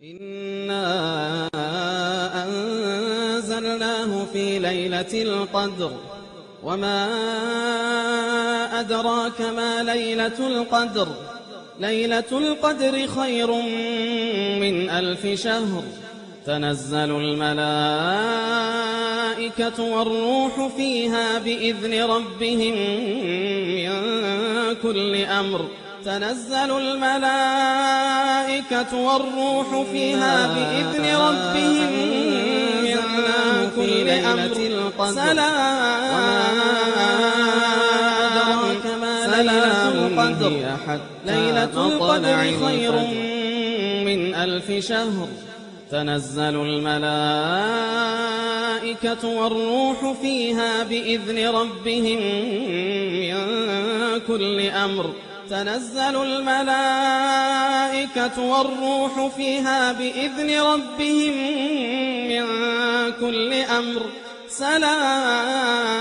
إِنَّا أَنزَلْنَاهُ فِي لَيْلَةِ الْقَدْرِ وَمَا أَدْرَاكَ مَا لَيْلَةُ الْقَدْرِ لَيْلَةُ الْقَدْرِ خَيْرٌ مِّنْ أَلْفِ شَهْرٍ تَنَزَّلُ الْمَلَائِكَةُ وَالرُّوحُ فِيهَا بِإِذْنِ رَبِّهِم مِّن كُلِّ أَمْرٍ تنزل الملائكة والروح فيها بإذن ربهم من كل أمر ليلة القدر خير من ألف شهر تنزل الملائكة والروح فيها بإذن ربهم من كل أمر تنزل الملائكة والروح فيها بإذن ربهم من كل أمر سلام